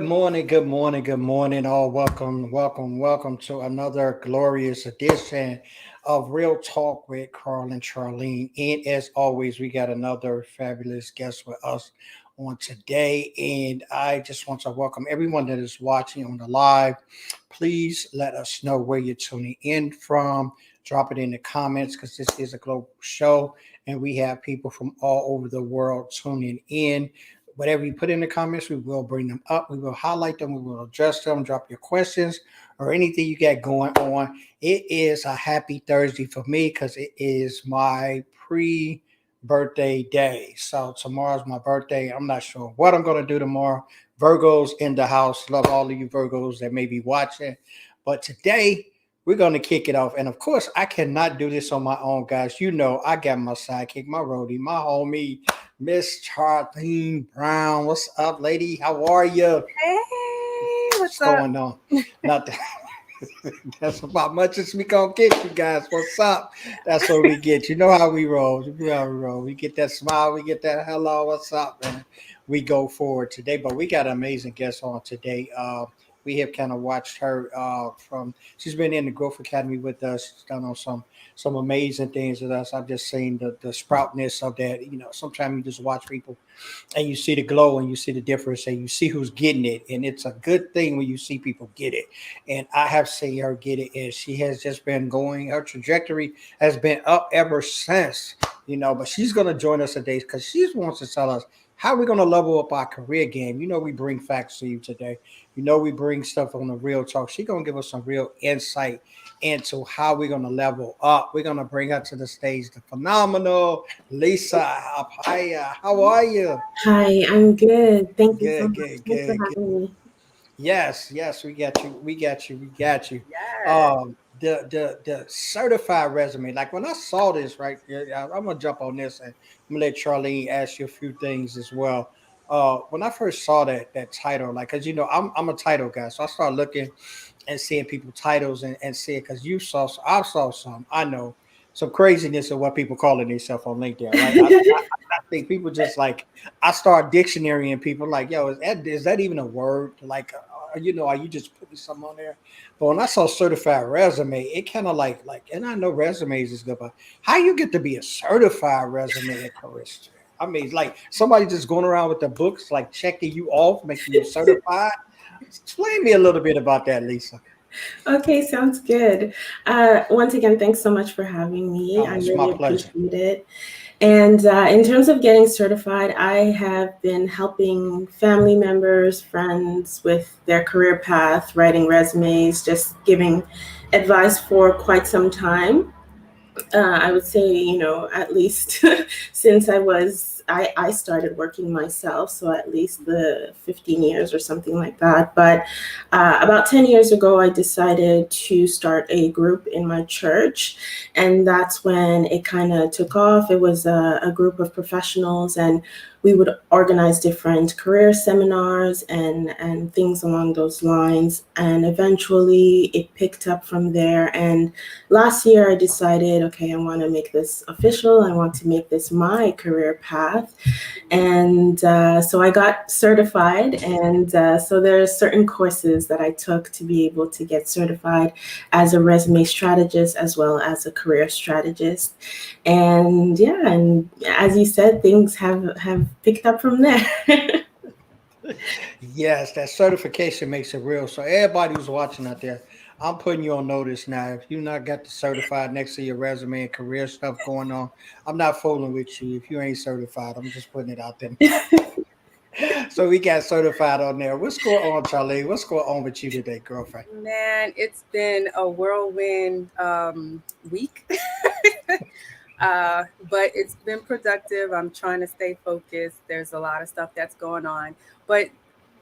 good morning, all. Welcome to another glorious edition of Real Talk with Carl and Charlene. And as always, we got another fabulous guest with us on today. And I just want to welcome everyone that is watching on the live. Please let us know where you're tuning in from. Drop it in the comments because this is a global show and we have people from all over the world tuning in. Whatever you put in the comments, we will bring them up. We will highlight them. We will address them. Drop your questions or anything you got going on. It is a happy Thursday for me because it is my pre-birthday day. So tomorrow's my birthday. I'm not sure what I'm going to do tomorrow. Virgos in the house. Love all of you Virgos that may be watching. But today, we're going to kick it off. And of course, I cannot do this on my own, guys. You know, I got my sidekick, my roadie, my homie, Miss Charlene Brown. What's up, lady? How are you? Hey, What's what's up? going on? Nothing. That's about much as we gonna get you guys. What's up? That's what we get. You know how we roll. You know how we roll. We get that smile. We get that hello. What's up, man? We go forward today. But we got an amazing guest on today. We have kind of watched her from. She's been in the Growth Academy with us. She's done on some amazing things with us. I've just seen the sproutness of that. You know, sometimes you just watch people and you see the glow and you see the difference and you see who's getting it, and it's a good thing when you see people get it. And I have seen her get it, and she has just been going. Her trajectory has been up ever since. But she's going to join us today because she wants to tell us how we're going to level up our career game. We bring facts to you today. We bring stuff on the real talk. She's going to give us some real insight into how we're going to level up. We're going to bring her to the stage, the phenomenal Lissa Appiah. How are you? Hi, I'm good. Thank you so Good, much. good, Thanks for good, good. having me. Yes, we got you. We got you. Yes. The certified resume. Like when I saw this, right? Yeah, I'm gonna jump on this and I'm gonna let Charlene ask you a few things as well. When I first saw that title, like, cause I'm a title guy, so I started looking and seeing people titles and seeing because you saw, so I saw some. I know some craziness of what people calling themselves on LinkedIn, right? I think people just like I start dictionarying people like, yo, is that even a word? Like, are you just putting something on there? But when I saw certified resume, it kind of like, and I know resumes is good, but how you get to be a certified resume at Carista? I mean, like somebody just going around with the books, like checking you off, making you certified. Explain me a little bit about that, Lisa. Okay, sounds good. Once again, thanks so much for having me. Oh, I it's my really pleasure. appreciate it. And in terms of getting certified, I have been helping family members, friends with their career path, writing resumes, just giving advice for quite some time. I would say, at least since I started working myself, so at least the 15 years or something like that. But about 10 years ago, I decided to start a group in my church, and that's when it kind of took off. It was a group of professionals, and we would organize different career seminars and things along those lines. And eventually, it picked up from there. And last year, I decided, okay, I want to make this official. I want to make this my career path. And so I got certified. And so there's certain courses that I took to be able to get certified as a resume strategist as well as a career strategist. And yeah, and as you said, things have picked up from there. Yes, that certification makes it real. So everybody who's watching out there, I'm putting you on notice now. If you not got the certified next to your resume and career stuff going on, I'm not fooling with you. If you ain't certified, I'm just putting it out there. So we got certified on there. What's going on, Charlie? What's going on with you today, girlfriend? Man, it's been a whirlwind week, but it's been productive. I'm trying to stay focused. There's a lot of stuff that's going on. But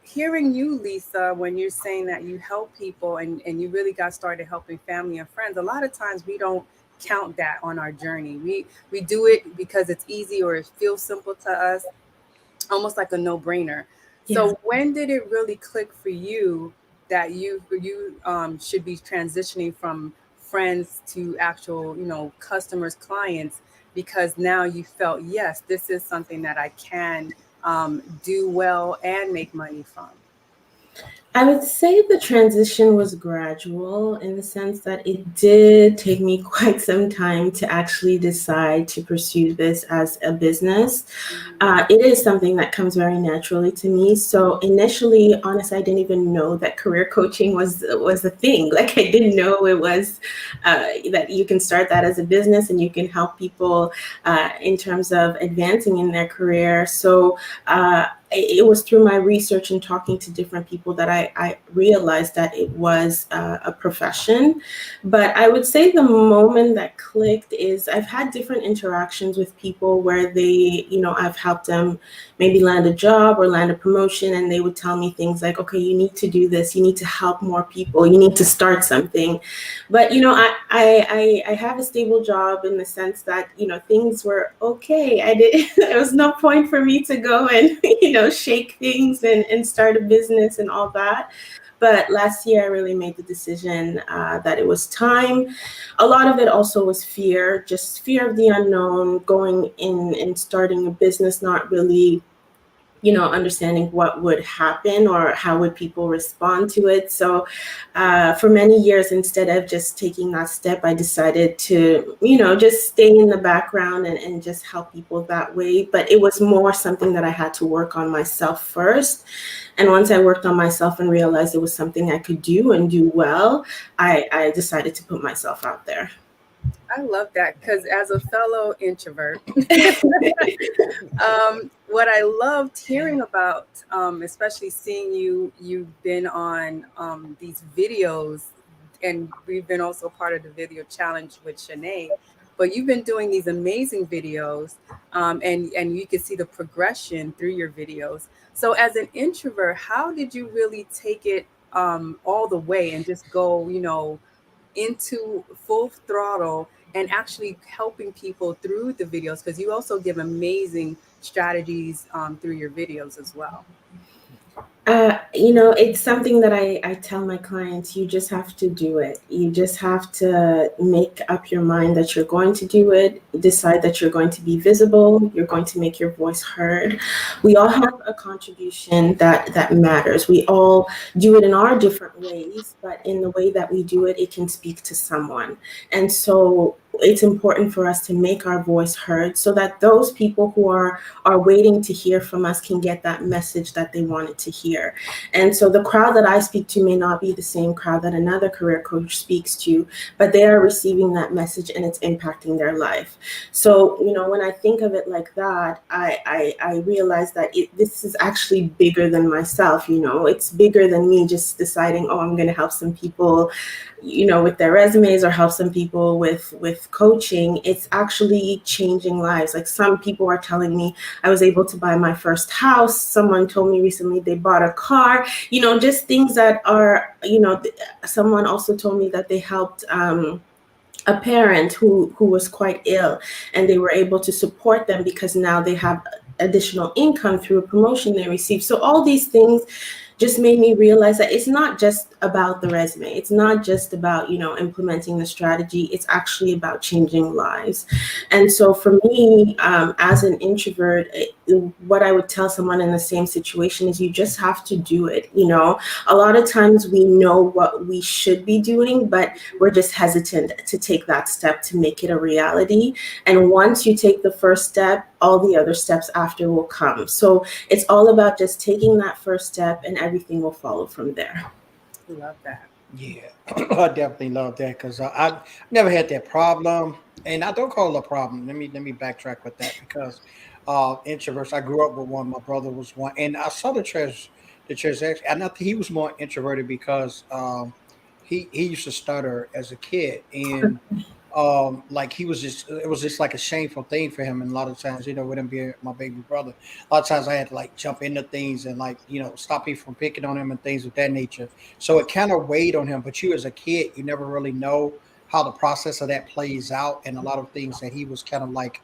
hearing you, Lisa, when you're saying that you help people and you really got started helping family and friends, a lot of times we don't count that on our journey. We do it because it's easy or it feels simple to us, almost like a no-brainer. Yes. So when did it really click for you that you should be transitioning from friends to actual, customers, clients, because now you felt, yes, this is something that I can do well and make money from. I would say the transition was gradual in the sense that it did take me quite some time to actually decide to pursue this as a business. It is something that comes very naturally to me. So initially, honestly, I didn't even know that career coaching was a thing. Like I didn't know it was that you can start that as a business and you can help people in terms of advancing in their career. So it was through my research and talking to different people that I realized that it was a profession. But I would say the moment that clicked is I've had different interactions with people where they, I've helped them maybe land a job or land a promotion, and they would tell me things like, okay, you need to do this, you need to help more people, you need to start something. But I have a stable job in the sense that things were okay. I did there was no point for me to go and shake things and start a business and all that. But last year I really made the decision that it was time. A lot of it also was fear, just fear of the unknown, going in and starting a business, not really understanding what would happen or how would people respond to it. So for many years, instead of just taking that step, I decided to, just stay in the background and just help people that way. But it was more something that I had to work on myself first. And once I worked on myself and realized it was something I could do and do well, I decided to put myself out there. I love that because as a fellow introvert, what I loved hearing about, especially seeing you've been on these videos, and we've been also part of the video challenge with Shanae, but you've been doing these amazing videos, and you can see the progression through your videos. So as an introvert, how did you really take it all the way and just go, into full throttle and actually helping people through the videos, because you also give amazing strategies through your videos as well. It's something that I tell my clients, you just have to do it. You just have to make up your mind that you're going to do it, decide that you're going to be visible, you're going to make your voice heard. We all have a contribution that matters. We all do it in our different ways, but in the way that we do it, it can speak to someone. And so it's important for us to make our voice heard so that those people who are waiting to hear from us can get that message that they wanted to hear. And so the crowd that I speak to may not be the same crowd that another career coach speaks to, but they are receiving that message and it's impacting their life. So, when I think of it like that, I realize that this is actually bigger than myself. It's bigger than me just deciding, oh, I'm going to help some people, with their resumes or help some people with coaching. It's actually changing lives. Like some people are telling me I was able to buy my first house. Someone told me recently they bought a car, just things that are, someone also told me that they helped a parent who was quite ill, and they were able to support them because now they have additional income through a promotion they received. So all these things just made me realize that it's not just about the resume. It's not just about, implementing the strategy. It's actually about changing lives. And so for me, as an introvert, what I would tell someone in the same situation is you just have to do it. A lot of times we know what we should be doing, but we're just hesitant to take that step to make it a reality. And once you take the first step, all the other steps after will come. So it's all about just taking that first step and everything will follow from there. Love that. Yeah, I definitely love that because I never had that problem, and I don't call it a problem. Let me backtrack with that because introverts. I grew up with one. My brother was one, and I saw the church actually. And I think he was more introverted because he used to stutter as a kid, and like he was just it was just like a shameful thing for him. And a lot of times, with him being my baby brother, a lot of times I had to like jump into things and like stop people from picking on him and things of that nature. So it kind of weighed on him. But you as a kid, you never really know how the process of that plays out, and a lot of things that he was kind of like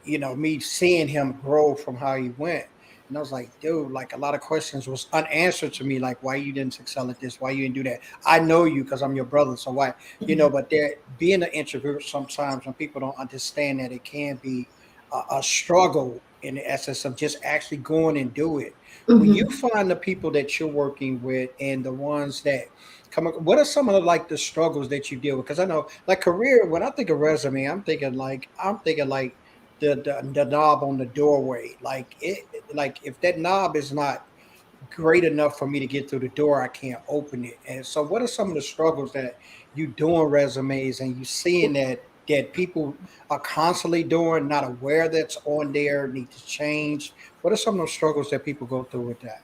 me seeing him grow from how he went. And I was like, dude, like a lot of questions was unanswered to me, like why you didn't excel at this, why you didn't do that. I know you because I'm your brother, so why, but there being an introvert sometimes when people don't understand that it can be a struggle in the essence of just actually going and do it. When you Mhm. find the people that you're working with and the ones that what are some of the like the struggles that you deal with? Because I know like career, when I think of resume, I'm thinking like the knob on the doorway. Like like if that knob is not great enough for me to get through the door, I can't open it. And so what are some of the struggles that you doing resumes and you seeing that people are constantly doing, not aware that's on there, need to change? What are some of those struggles that people go through with that?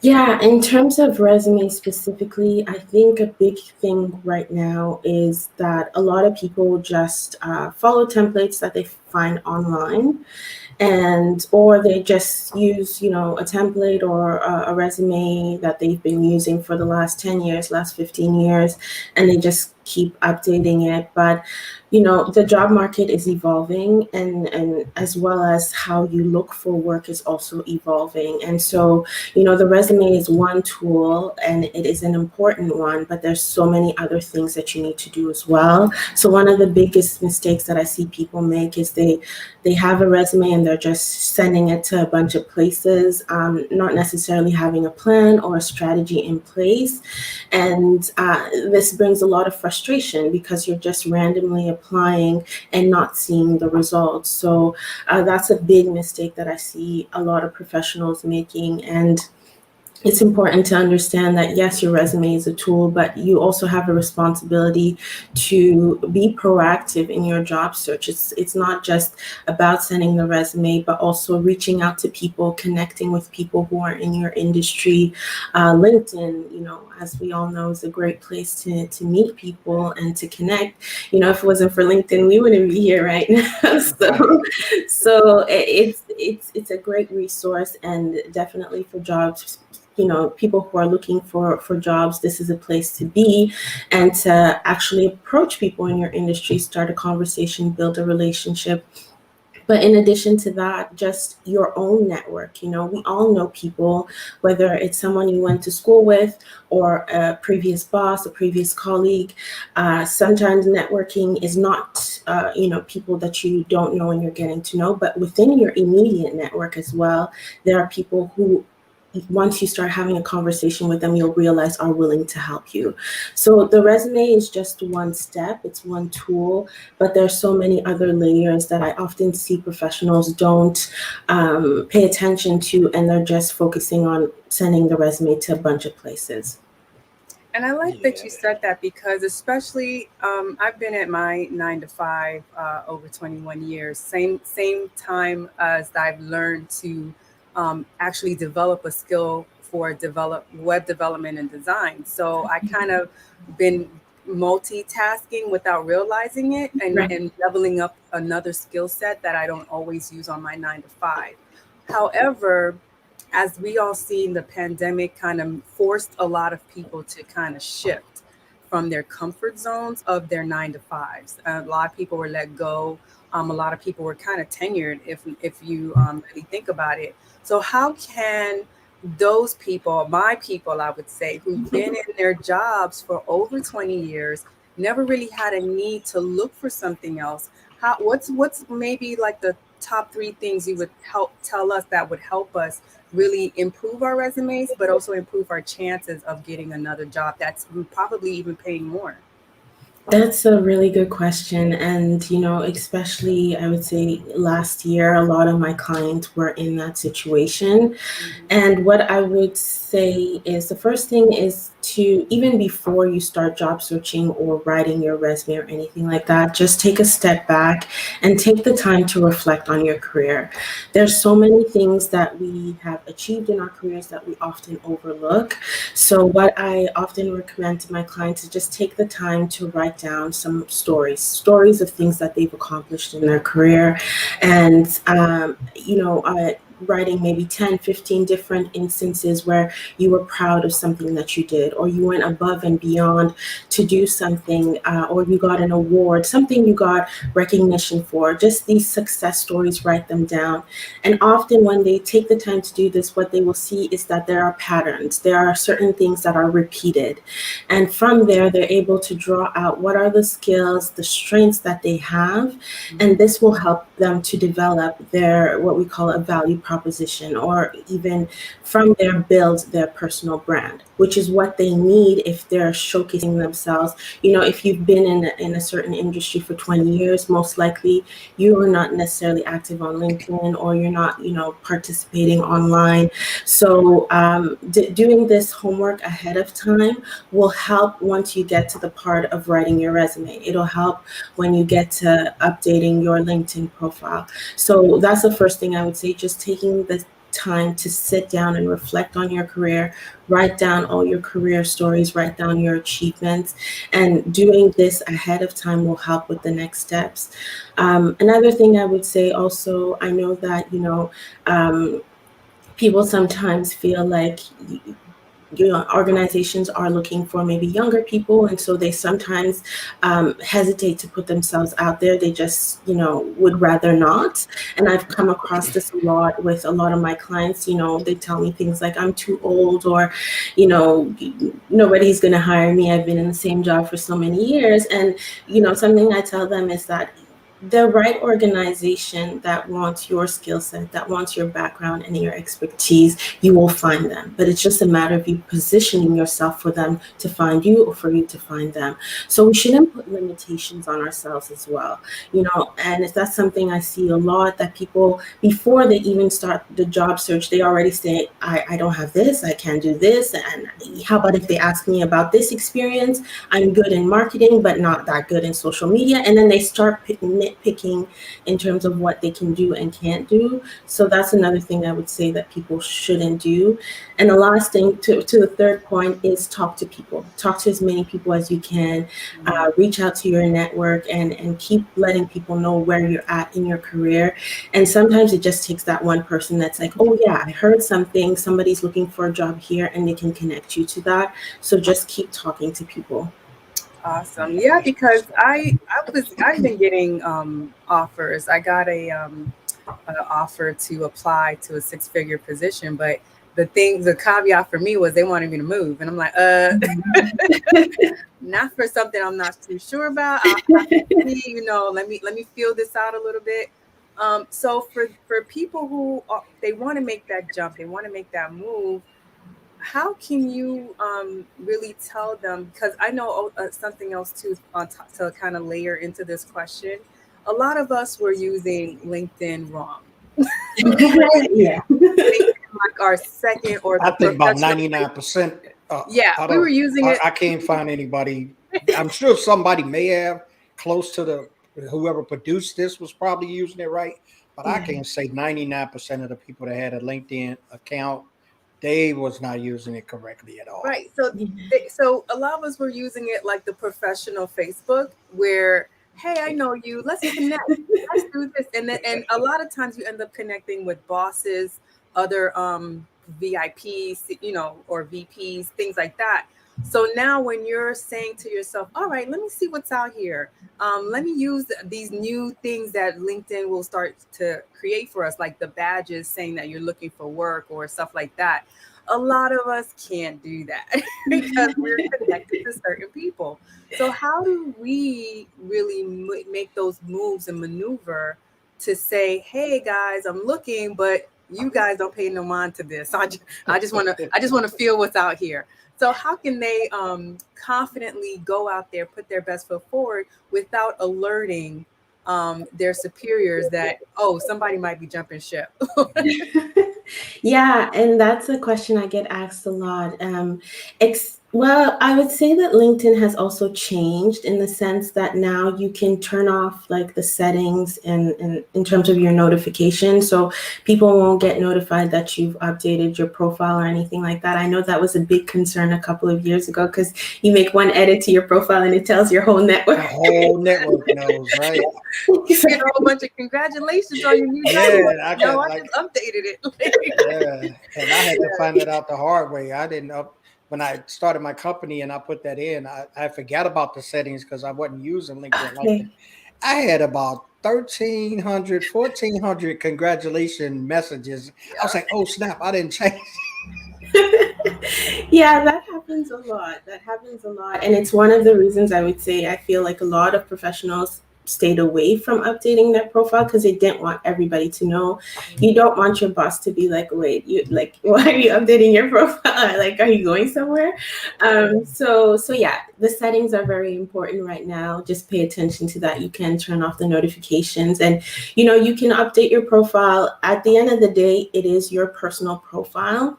Yeah, in terms of resume specifically, I think a big thing right now is that a lot of people just follow templates that they find online, and or they just use a template or a resume that they've been using for the last 10 years, last 15 years, and they just keep updating it. But the job market is evolving, and as well as how you look for work is also evolving. And so the resume is one tool, and it is an important one, but there's so many other things that you need to do as well. So one of the biggest mistakes that I see people make is they have a resume and they're just sending it to a bunch of places, not necessarily having a plan or a strategy in place. And this brings a lot of frustration because you're just randomly applying and not seeing the results. So that's a big mistake that I see a lot of professionals making. And it's important to understand that yes, your resume is a tool, but you also have a responsibility to be proactive in your job search. It's not just about sending the resume, but also reaching out to people, connecting with people who are in your industry. LinkedIn, as we all know, is a great place to meet people and to connect. If it wasn't for LinkedIn, we wouldn't be here right now. So it's a great resource, and definitely for jobs, people who are looking for jobs, this is a place to be, and to actually approach people in your industry, start a conversation, build a relationship. But in addition to that, just your own network. We all know people, whether it's someone you went to school with or a previous boss, a previous colleague. Sometimes networking is not, people that you don't know and you're getting to know, but within your immediate network as well, there are people who, once you start having a conversation with them, you'll realize are willing to help you. So the resume is just one step, it's one tool, but there's so many other layers that I often see professionals don't pay attention to, and they're just focusing on sending the resume to a bunch of places. And I like that you said that because, especially, I've been at my 9 to 5 over 21 years. Same time as I've learned to actually develop a skill for web development and design. So I kind of been multitasking without realizing it, Right. and leveling up another skill set that I don't always use on my 9 to 5. However, as we all seen, the pandemic kind of forced a lot of people to kind of shift from their comfort zones of their 9 to 5s. A lot of people were let go. A lot of people were kind of tenured, if you really think about it. So how can those people, my people, I would say, who've been in their jobs for over 20 years, never really had a need to look for something else? What's maybe like the top 3 things you would help tell us that would help us really improve our resumes, but also improve our chances of getting another job that's probably even paying more? That's a really good question. And, especially I would say last year, a lot of my clients were in that situation. Mhm. And what I would say is the first thing is to, even before you start job searching or writing your resume or anything like that, just take a step back and take the time to reflect on your career. There's so many things that we have achieved in our careers that we often overlook. So what I often recommend to my clients is just take the time to write down some stories of things that they've accomplished in their career, and writing maybe 10, 15 different instances where you were proud of something that you did, or you went above and beyond to do something, or you got an award, something you got recognition for. Just these success stories, write them down. And often when they take the time to do this, what they will see is that there are patterns. There are certain things that are repeated. And from there, they're able to draw out what are the skills, the strengths that they have. And this will help them to develop their, what we call a value proposition, or even from there build their personal brand, which is what they need if they're showcasing themselves. If you've been in a certain industry for 20 years, most likely you are not necessarily active on LinkedIn, or you're not, participating online. So doing this homework ahead of time will help once you get to the part of writing your resume. It'll help when you get to updating your LinkedIn profile. So that's the first thing I would say, just taking the time to sit down and reflect on your career, write down all your career stories, write down your achievements, and doing this ahead of time will help with the next steps. Another thing I would say also, I know that, people sometimes feel like organizations are looking for maybe younger people, and so they sometimes hesitate to put themselves out there. They just would rather not. And I've come across this a lot with a lot of my clients. They tell me things like, I'm too old, or nobody's going to hire me, I've been in the same job for so many years. And something I tell them is that the right organization that wants your skill set, that wants your background and your expertise, you will find them. But it's just a matter of you positioning yourself for them to find you, or for you to find them. So we shouldn't put limitations on ourselves as well. And if that's something I see a lot, that people, before they even start the job search, they already say, I don't have this, I can't do this. And how about if they ask me about this experience? I'm good in marketing, but not that good in social media. And then they start nitpicking in terms of what they can do and can't do. So that's another thing I would say that people shouldn't do. And the last thing, to the third point, is talk to people. Talk to as many people as you can. Reach out to your network, and keep letting people know where you're at in your career. And sometimes it just takes that one person that's like, oh yeah, I heard something, somebody's looking for a job here, and they can connect you to that. So just keep talking to people. Awesome. Yeah, because I've been getting offers. I got an offer to apply to a 6-figure position, but the caveat for me was they wanted me to move, and I'm like, not for something I'm not too sure about. Let me feel this out a little bit. So for people who they want to make that jump, they want to make that move, how can you really tell them? Because I know something else too, to kind of layer into this question. A lot of us were using LinkedIn wrong. Yeah. Like our second, or I think about 99%. We were using it. I can't find anybody. I'm sure somebody may have, close to whoever produced this was probably using it right. But I can say 99% of the people that had a LinkedIn account, they was not using it correctly at all. Right. So a lot of us were using it like the professional Facebook, where, hey, I know you, let's connect, let's do this. And a lot of times you end up connecting with bosses, other VIPs, or VPs, things like that. So now when you're saying to yourself, all right, let me see what's out here. Let me use these new things that LinkedIn will start to create for us, like the badges saying that you're looking for work or stuff like that. A lot of us can't do that because we're connected to certain people. So how do we really make those moves and maneuver to say, hey guys, I'm looking, but you guys don't pay no mind to this. I just want to feel what's out here. So how can they confidently go out there, put their best foot forward without alerting their superiors that, oh, somebody might be jumping ship? Yeah, and that's a question I get asked a lot. Well, I would say that LinkedIn has also changed in the sense that now you can turn off like the settings in terms of your notifications, so people won't get notified that you've updated your profile or anything like that. I know that was a big concern a couple of years ago, because you make one edit to your profile and it tells your whole network. The whole network knows, right? You get a whole bunch of congratulations on your new job. I just updated it. And I had to find that out the hard way. I didn't know. When I started my company and I put that in, I forgot about the settings because I wasn't using LinkedIn like that. I had about 1,400 congratulations messages. I was like, oh snap, I didn't change. Yeah, that happens a lot. And it's one of the reasons I would say I feel like a lot of professionals stayed away from updating their profile because they didn't want everybody to know. You don't want your boss to be like, wait, you like, why are you updating your profile? Like, are you going somewhere? So yeah, the settings are very important right now. Just pay attention to that. You can turn off the notifications, and you can update your profile. At the end of the day, it is your personal profile.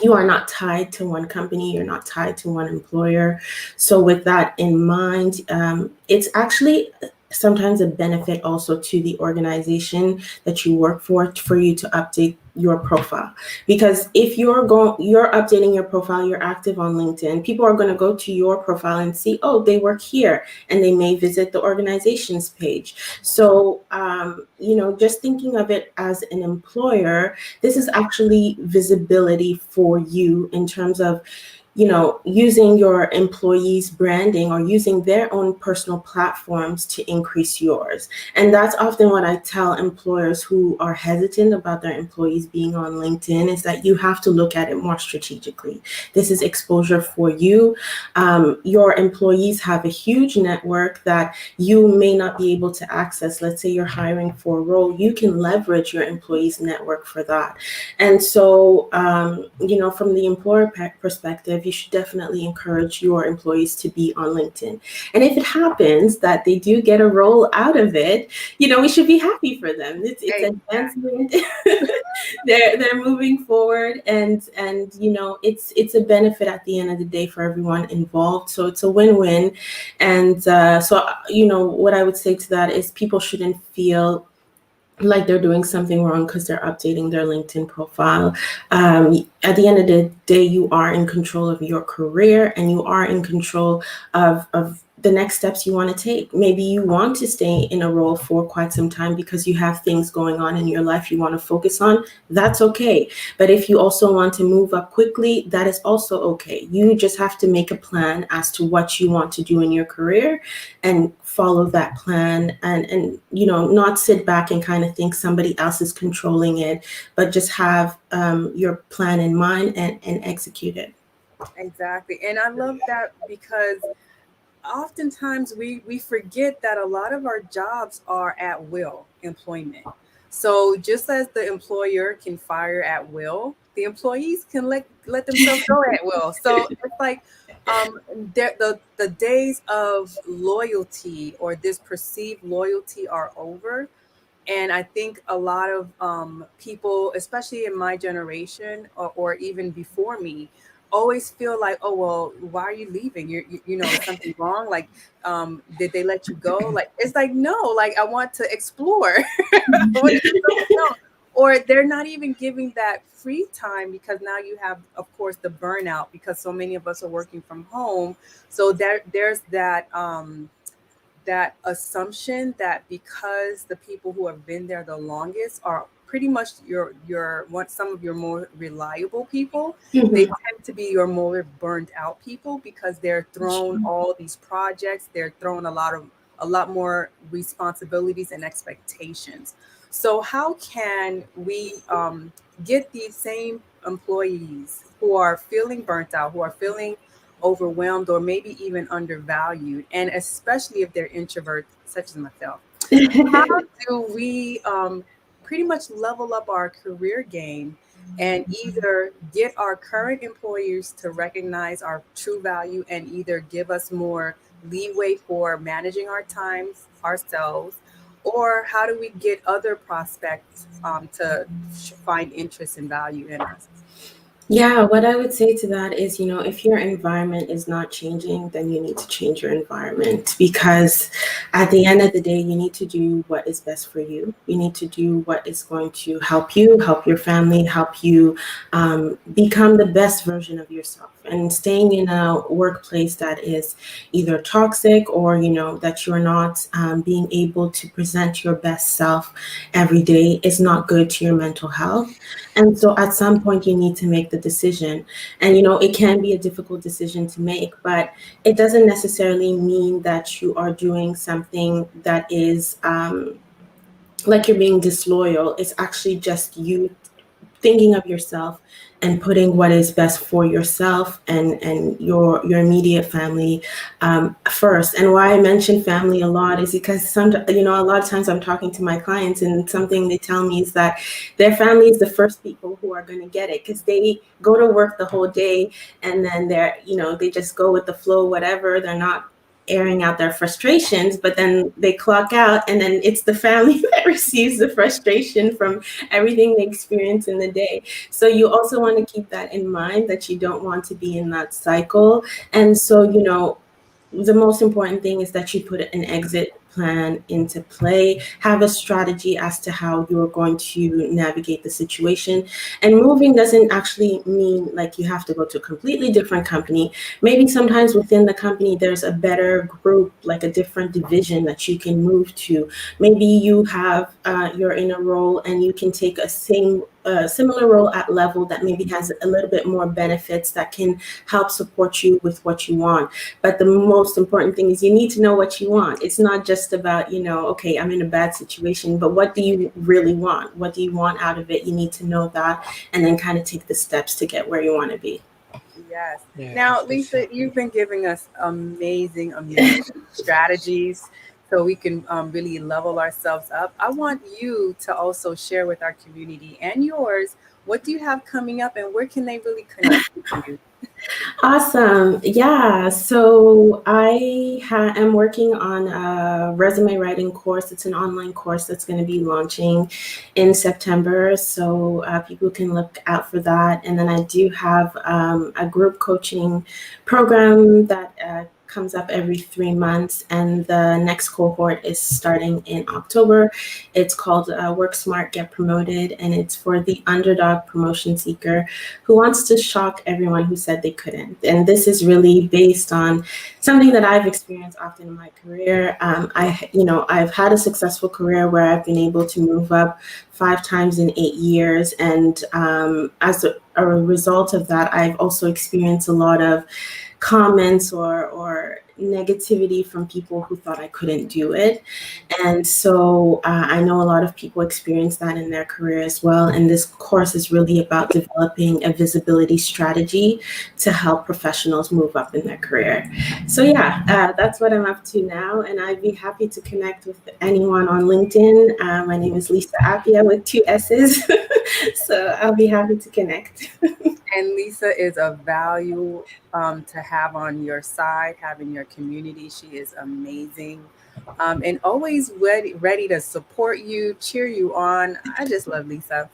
You are not tied to one company. You're not tied to one employer. So with that in mind, it's actually sometimes a benefit also to the organization that you work for you to update your profile. Because if you're updating your profile, you're active on LinkedIn, people are going to go to your profile and see, oh, they work here, and they may visit the organization's page. So, just thinking of it as an employer, this is actually visibility for you in terms of, using your employees' branding or using their own personal platforms to increase yours. And that's often what I tell employers who are hesitant about their employees being on LinkedIn, is that you have to look at it more strategically. This is exposure for you. Your employees have a huge network that you may not be able to access. Let's say you're hiring for a role, you can leverage your employees' network for that. And so, from the employer perspective, you should definitely encourage your employees to be on LinkedIn. And if it happens that they do get a role out of it, we should be happy for them. It's advancement. they're moving forward, and it's a benefit at the end of the day for everyone involved. So it's a win-win. And what I would say to that is people shouldn't feel like they're doing something wrong because they're updating their LinkedIn profile. At the end of the day, you are in control of your career, and you are in control of the next steps you want to take. Maybe you want to stay in a role for quite some time because you have things going on in your life you want to focus on. That's okay. But if you also want to move up quickly, that is also okay. You just have to make a plan as to what you want to do in your career and follow that plan, and not sit back and kind of think somebody else is controlling it, but just have your plan in mind and execute it. Exactly. And I love that, because oftentimes we forget that a lot of our jobs are at will employment. So just as the employer can fire at will, the employees can let themselves go at will. So it's like the days of loyalty, or this perceived loyalty, are over. And I think a lot of people, especially in my generation, or even before me, always feel like, oh, well, why are you leaving? Is something wrong? Like, did they let you go? Like, it's like, no, like, I want to explore. I want to do something else. Or they're not even giving that free time, because now you have, of course, the burnout, because so many of us are working from home. So there's that that assumption that because the people who have been there the longest are pretty much some of your more reliable people, they tend to be your more burned out people, because they're thrown all these projects, they're thrown a lot more responsibilities and expectations. So how can we get these same employees who are feeling burnt out, who are feeling overwhelmed, or maybe even undervalued, and especially if they're introverts, such as myself, how do we pretty much level up our career game and either get our current employers to recognize our true value and either give us more leeway for managing our times ourselves, or how do we get other prospects to find interest and value in us? Yeah, what I would say to that is, if your environment is not changing, then you need to change your environment, because at the end of the day, you need to do what is best for you. You need to do what is going to help you, help your family, help you become the best version of yourself. And staying in a workplace that is either toxic, or, that you're not being able to present your best self every day is not good to your mental health. And so at some point you need to make the decision. And, it can be a difficult decision to make, but it doesn't necessarily mean that you are doing something that is like you're being disloyal. It's actually just you thinking of yourself and putting what is best for yourself and your immediate family first. And why I mention family a lot is because a lot of times I'm talking to my clients, and something they tell me is that their family is the first people who are going to get it, because they go to work the whole day and then they just go with the flow, whatever. They're not airing out their frustrations, but then they clock out, and then it's the family that receives the frustration from everything they experience in the day. So you also want to keep that in mind, that you don't want to be in that cycle. And so, the most important thing is that you put an exit plan into play, have a strategy as to how you're going to navigate the situation. And moving doesn't actually mean like you have to go to a completely different company. Maybe sometimes within the company, there's a better group, like a different division that you can move to. Maybe you have, you're in a role and you can take a similar role at level that maybe has a little bit more benefits that can help support you with what you want. But the most important thing is you need to know what you want. It's not just about, okay, I'm in a bad situation, but what do you really want? What do you want out of it? You need to know that, and then kind of take the steps to get where you want to be. Yes. Yeah, Now, Lissa, you've been giving us amazing strategies so we can really level ourselves up. I want you to also share with our community and yours, what do you have coming up and where can they really connect with you? Awesome. Yeah. So I am working on a resume writing course. It's an online course that's going to be launching in September. So people can look out for that. And then I do have a group coaching program that comes up every 3 months, and the next cohort is starting in October. It's called Work Smart, Get Promoted, and it's for the underdog promotion seeker who wants to shock everyone who said they couldn't. And this is really based on something that I've experienced often in my career. I've had a successful career where I've been able to move up 5 times in 8 years, and as a result of that, I've also experienced a lot of comments or negativity from people who thought I couldn't do it. And so I know a lot of people experience that in their career as well. And this course is really about developing a visibility strategy to help professionals move up in their career. So yeah, that's what I'm up to now. And I'd be happy to connect with anyone on LinkedIn. My name is Lissa Appiah with 2 S's. So I'll be happy to connect. And Lissa is a value to have on your side, having your community. She is amazing. And always ready to support you, cheer you on. I just love Lissa.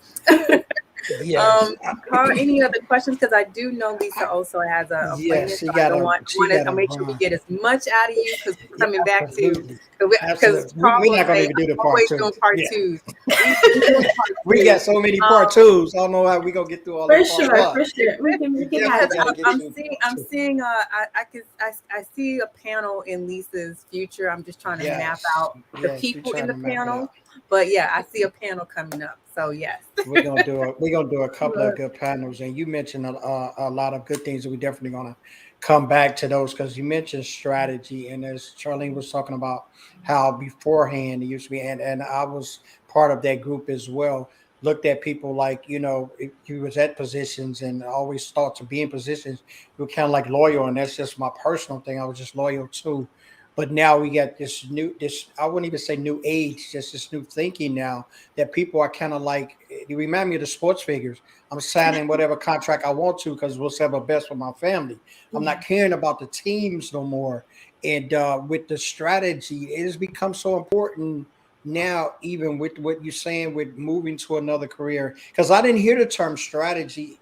Yes. Carl, any other questions? Because I do know Lissa also has a appointment. Yes, So I don't want to make sure we get as much out of you, because we're coming back to, because Carl We're will not going to say, even do the I'm part always two. doing part Yeah. twos. We got so many part twos. I don't know how we're going to get through all For the sure, part for ones. sure. We can Definitely have gotta that. get I'm you seeing, part I'm two. seeing, I see a panel in Lisa's future. I'm just trying to map out the Yes, we're people in trying the to map it panel. out. But yeah, I see a panel coming up. So yes. We're gonna do a couple of good panels, and you mentioned a lot of good things, and we're definitely gonna come back to those, because you mentioned strategy, and as Charlene was talking about how beforehand it used to be, and I was part of that group as well. Looked at people like, if you was at positions and always thought to be in positions, you were kind of like loyal, and that's just my personal thing. I was just loyal too. But now we got this, I wouldn't even say new age, just this new thinking now that people are kind of like, you remind me of the sports figures. I'm signing whatever contract I want to because we'll have a best for my family. I'm not caring about the teams no more. And with the strategy, it has become so important now, even with what you're saying with moving to another career. Because I didn't hear the term strategy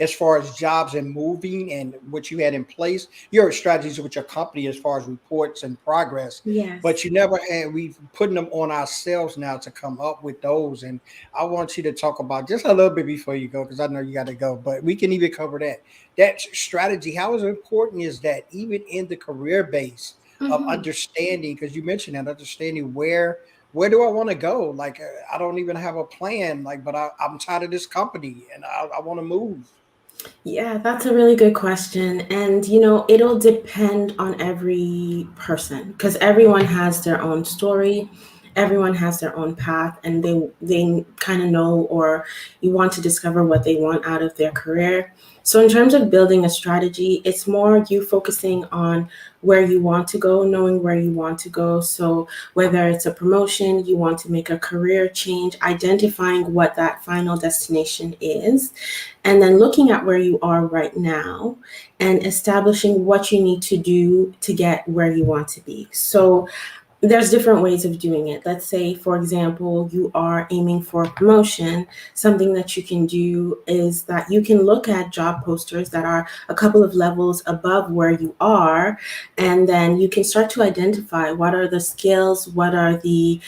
as far as jobs and moving and what you had in place. Your strategies with your company as far as reports and progress, Yes. but you never had, we've putting them on ourselves now to come up with those. And I want you to talk about just a little bit before you go, because I know you got to go, but we can even cover that strategy. How important is that even in the career base of Mhm. understanding, because you mentioned that, understanding where do I want to go? Like, I don't even have a plan, like, but I'm tired of this company and I want to move. Yeah, that's a really good question. And, it'll depend on every person, because everyone has their own story. everyone has their own path, and they kind of know, or you want to discover what they want out of their career. So in terms of building a strategy, it's more you focusing on where you want to go, knowing where you want to go. So whether it's a promotion, you want to make a career change, identifying what that final destination is, and then looking at where you are right now and establishing what you need to do to get where you want to be. So there's different ways of doing it. Let's say, for example, you are aiming for a promotion. Something that you can do is that you can look at job posters that are a couple of levels above where you are, and then you can start to identify what are the skills, what are the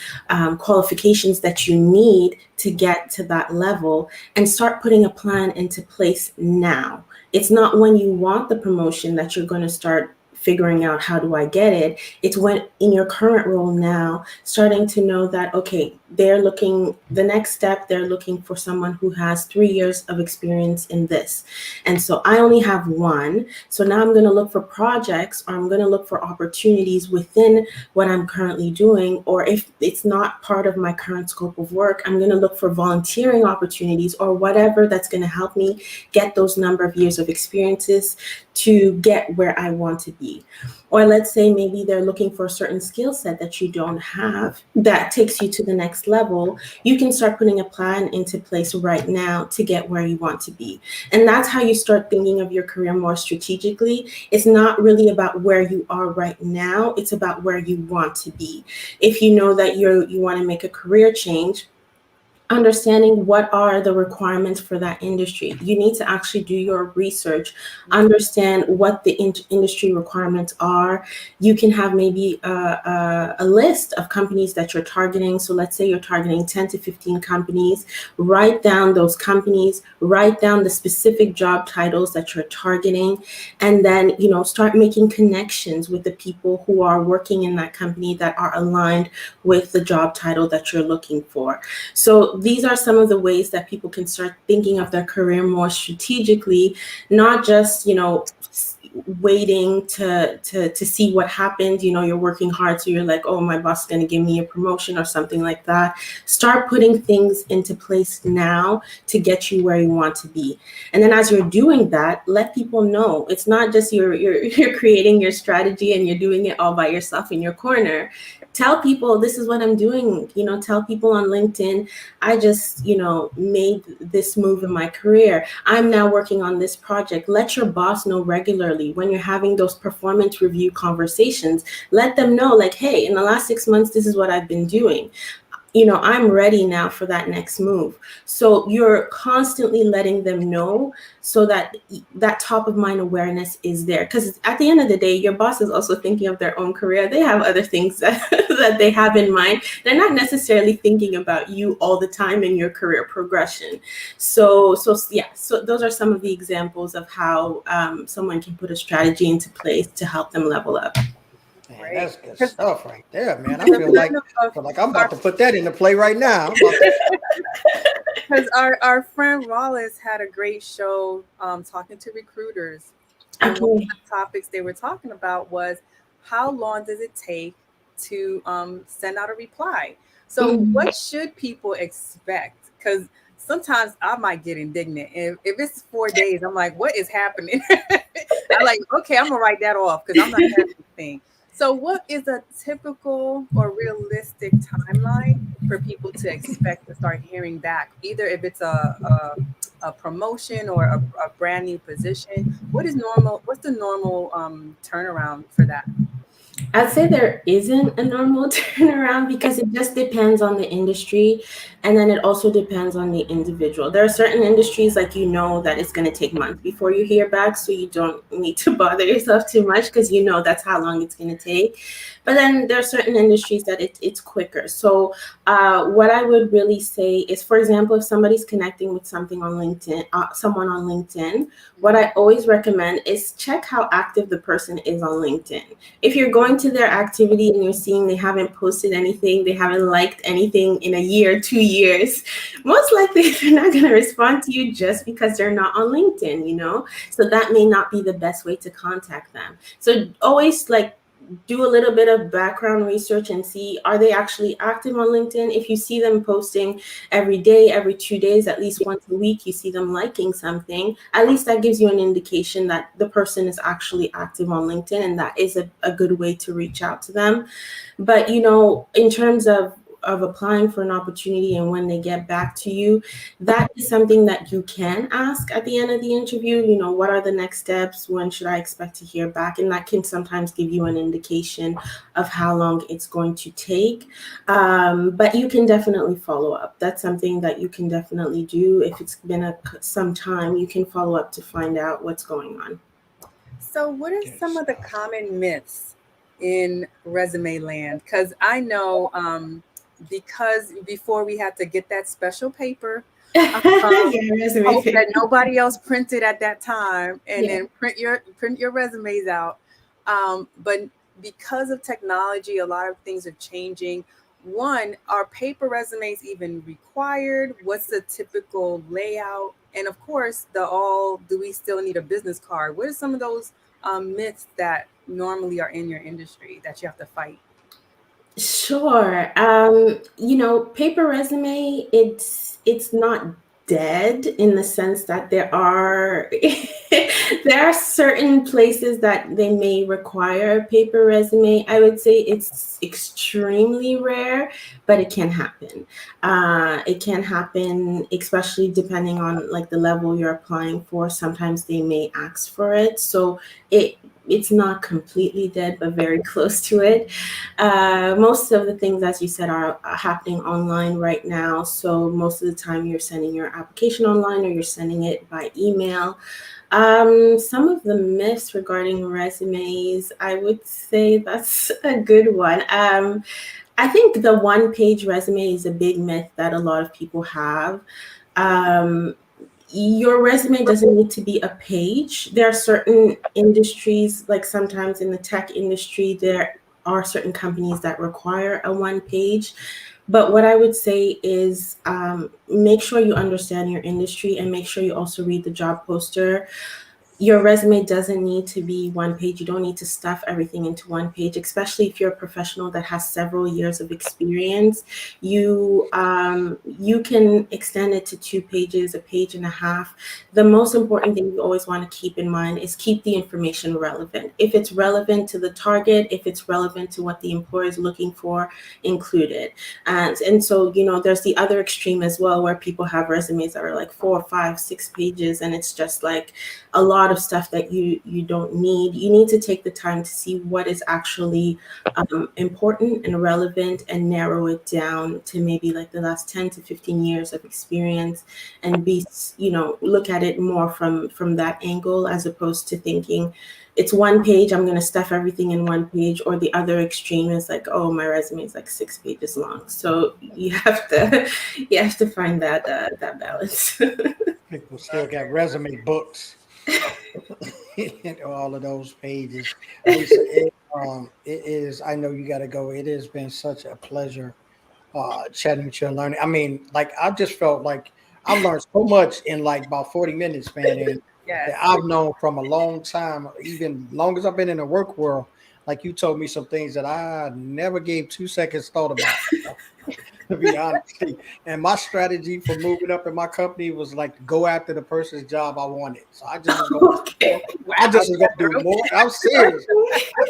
qualifications that you need to get to that level, and start putting a plan into place now. It's not when you want the promotion that you're going to start figuring out how do I get it. It's when in your current role now, starting to know that, okay, they're looking, the next step, they're looking for someone who has 3 years of experience in this. And so I only have one. So now I'm going to look for projects, or I'm going to look for opportunities within what I'm currently doing. Or if it's not part of my current scope of work, I'm going to look for volunteering opportunities or whatever that's going to help me get those number of years of experiences to get where I want to be. Or let's say maybe they're looking for a certain skill set that you don't have that takes you to the next level. You can start putting a plan into place right now to get where you want to be. And that's how you start thinking of your career more strategically. It's not really about where you are right now. It's about where you want to be. If you know that you want to make a career change, understanding what are the requirements for that industry. You need to actually do your research, understand what the industry requirements are. You can have maybe a list of companies that you're targeting. So let's say you're targeting 10 to 15 companies. Write down those companies, write down the specific job titles that you're targeting, and then, start making connections with the people who are working in that company that are aligned with the job title that you're looking for. So these are some of the ways that people can start thinking of their career more strategically, not just, waiting to see what happened. You're working hard, so you're like, oh, my boss is going to give me a promotion or something like that. Start putting things into place now to get you where you want to be. And then as you're doing that, let people know. It's not just you're creating your strategy and you're doing it all by yourself in your corner. Tell people, this is what I'm doing. Tell people on LinkedIn, I just, made this move in my career. I'm now working on this project. Let your boss know regularly when you're having those performance review conversations. Let them know, like, hey, in the last 6 months, this is what I've been doing. I'm ready now for that next move. So you're constantly letting them know so that that top of mind awareness is there. Because at the end of the day, your boss is also thinking of their own career. They have other things that they have in mind. They're not necessarily thinking about you all the time in your career progression. So those are some of the examples of how someone can put a strategy into place to help them level up. Man, Right. that's good stuff right there, man. I feel like I'm about to put that into play right now. Because our friend Wallace had a great show talking to recruiters. And one of the topics they were talking about was, how long does it take to send out a reply? So what should people expect? Because sometimes I might get indignant. If it's 4 days, I'm like, what is happening? I'm like, okay, I'm going to write that off because I'm not having anything. So what is a typical or realistic timeline for people to expect to start hearing back, either if it's a promotion or a brand new position? What's the normal turnaround for that? I'd say there isn't a normal turnaround because it just depends on the industry, and then it also depends on the individual. There are certain industries that it's going to take months before you hear back, so you don't need to bother yourself too much because that's how long it's going to take. But then there are certain industries that it's quicker. So what I would really say is, for example, if somebody's connecting with someone on LinkedIn, what I always recommend is check how active the person is on LinkedIn. If you're going to their activity and you're seeing they haven't posted anything, they haven't liked anything in a year, 2 years, most likely they're not going to respond to you just because they're not on LinkedIn, So that may not be the best way to contact them. So always do a little bit of background research and see, are they actually active on LinkedIn? If you see them posting every day, every 2 days, at least once a week, you see them liking something, at least that gives you an indication that the person is actually active on LinkedIn, and that is a good way to reach out to them. But, in terms of applying for an opportunity and when they get back to you, that is something that you can ask at the end of the interview. What are the next steps? When should I expect to hear back? And that can sometimes give you an indication of how long it's going to take. But you can definitely follow up. That's something that you can definitely do. If it's been some time, you can follow up to find out what's going on. So, what are some of the common myths in resume land? Because I know, because before we had to get that special paper, Yeah, resume hope that paper. nobody else printed at that time, and Yeah. then print your resumes out. But because of technology, a lot of things are changing. One, are paper resumes even required? What's the typical layout? And of course, do we still need a business card? What are some of those myths that normally are in your industry that you have to fight? Sure. Paper resume, it's not dead in the sense that there are there are certain places that they may require a paper resume. I would say it's extremely rare, but it can happen. It can happen, especially depending on like the level you're applying for. Sometimes they may ask for it, so it's not completely dead, but very close to it. Most of the things, as you said, are happening online right now. So most of the time you're sending your application online or you're sending it by email. Some of the myths regarding resumes, I would say that's a good one. I think the one-page resume is a big myth that a lot of people have. Um, your resume doesn't need to be a page. There are certain industries, like sometimes in the tech industry, there are certain companies that require a one page. But what I would say is make sure you understand your industry and make sure you also read the job poster. Your resume doesn't need to be one page. You don't need to stuff everything into one page, especially if you're a professional that has several years of experience. You can extend it to 2 pages, a page and a half. The most important thing you always want to keep in mind is keep the information relevant. If it's relevant to the target, if it's relevant to what the employer is looking for, include it. And so, there's the other extreme as well, where people have resumes that are like 4, 5, 6 pages, and it's just like a lot of stuff that you don't need. You need to take the time to see what is actually important and relevant and narrow it down to maybe like the last 10 to 15 years of experience, and look at it more from that angle, as opposed to thinking it's one page, I'm going to stuff everything in one page. Or the other extreme is like, oh, my resume is like 6 pages long. So you have to find that balance. People still got resume books in all of those pages. Lisa, it is. I know you got to go. It has been such a pleasure chatting with you and learning. I mean, like I just felt like I've learned so much in like about 40 minutes, man. And Yes. that I've known from a long time, even long as I've been in the work world. Like you told me some things that I never gave 2 seconds thought about. To be honest. And my strategy for moving up in my company was like to go after the person's job I wanted. So I just was going. Okay. I just was gonna do more. I'm serious.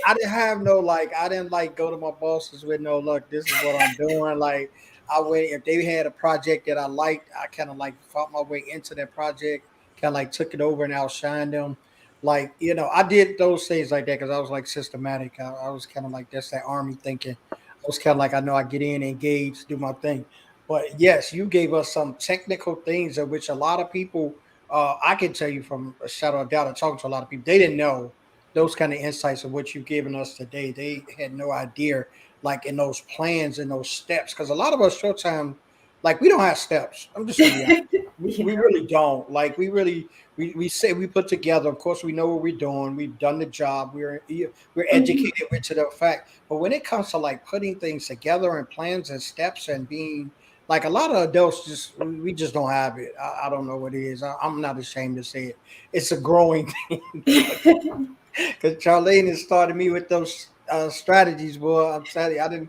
I didn't have no like. I didn't like go to my bosses with no look. This is what I'm doing. Like I went if they had a project that I liked, I kind of like fought my way into that project. Kind of like took it over and outshined them. Like I did those things like that because I was like systematic. I was kind of like that's that army thinking. I was kind of like I know I get in, engage, do my thing. But yes, you gave us some technical things of which a lot of people I can tell you from a shadow of doubt, of talking to a lot of people, they didn't know those kind of insights of what you've given us today. They had no idea, like in those plans and those steps, because a lot of us short time, like we don't have steps. I'm just gonna be honest. We Yeah. really don't. Like we really we say we put together. Of course, we know what we're doing. We've done the job. We're Mhm. educated to the fact. But when it comes to like putting things together and plans and steps and being like a lot of adults we just don't have it. I don't know what it is. I'm not ashamed to say it. It's a growing thing because Charlene has started me with those. strategies, boy. I'm telling you,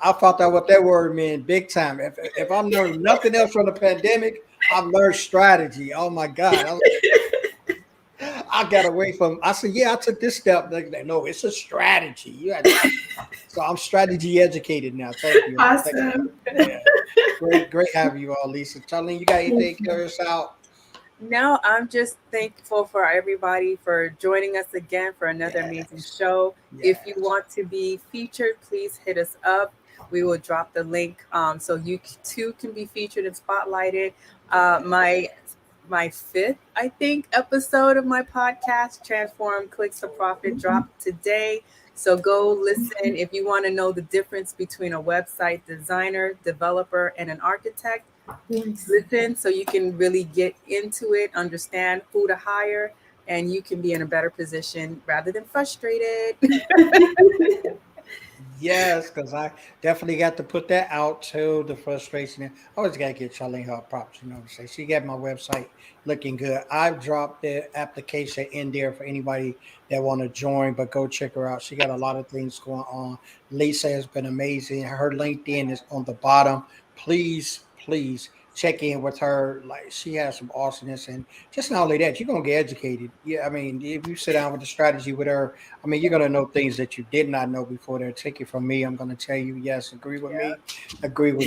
I found out what that word meant big time. If I'm learning nothing else from the pandemic, I've learned strategy. Oh my God. I got away from, I said, yeah, I took this step. No, it's a strategy. So I'm strategy educated now. Thank you. Thank you. Awesome. Yeah. Great having you all, Lissa. Charlene, you got anything to carry us out? No, I'm just thankful for everybody for joining us again for another amazing Yes. show. If you Yes. want to be featured, please hit us up. We will drop the link so you too can be featured and spotlighted. My fifth, I think, episode of my podcast, Transform Clicks to Profit, dropped today. So go listen if you want to know the difference between a website designer, developer, and an architect. Nice. Listen so you can really get into it, understand who to hire, and you can be in a better position rather than frustrated. Yes, because I definitely got to put that out too. The frustration. I always got to get Charlene her props. You know what I'm saying? She got my website looking good. I've dropped the application in there for anybody that want to join, but go check her out. She got a lot of things going on. Lisa has been amazing. Her LinkedIn is on the bottom. Please check in with her. Like she has some awesomeness, and just not only that, you're gonna get educated. Yeah, I mean, if you sit down with the strategy with her, I mean, you're going to know things that you did not know before. They're taken from me. I'm going to tell you, yes, agree with Yeah.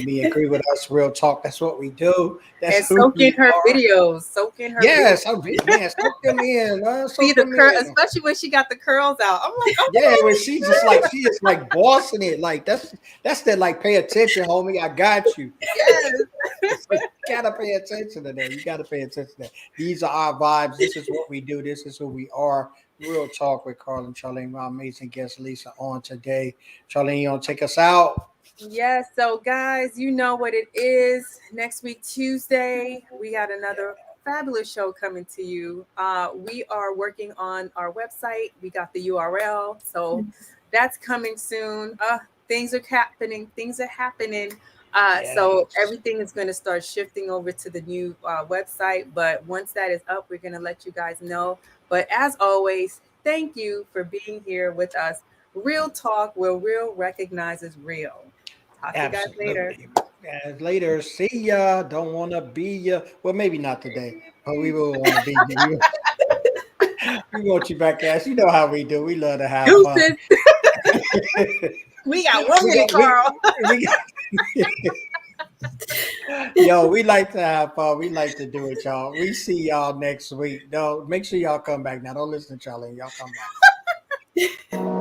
me, agree with us. Real talk. That's what we do. And That's who soak in we her are. videos. Soak in her videos. Yes, man, soak them in. See Soak the them curl, in. especially when she got the curls out. I'm like, oh Yeah, when she is like bossing it. Like that's that like pay attention, homie. I got you. yes. You gotta pay attention to that. You gotta pay attention to that. These are our vibes. This is what we do. This is who we are. Real talk with Carl and Charlene. My amazing guest Lissa on today. Charlene, you want to take us out? Yes. So, guys, you know what it is. Next week, Tuesday, we got another fabulous show coming to you. We are working on our website. We got the URL. So, that's coming soon. Things are happening. Things are happening. So, Yes. everything is going to start shifting over to the new website. But once that is up, we're going to let you guys know. But as always, thank you for being here with us. Real talk where real recognizes real. Talk to you guys later. Absolutely. And later, see ya. Don't want to be ya. Well, maybe not today, but we will want to be you. We want you back, guys. You know how we do. We love to have fun. Deuces. We got 1 minute, Carl. We got, yo, we like to have fun. We like to do it, y'all. We see y'all next week. No, make sure y'all come back. Now, don't listen to Charlene. Y'all come back.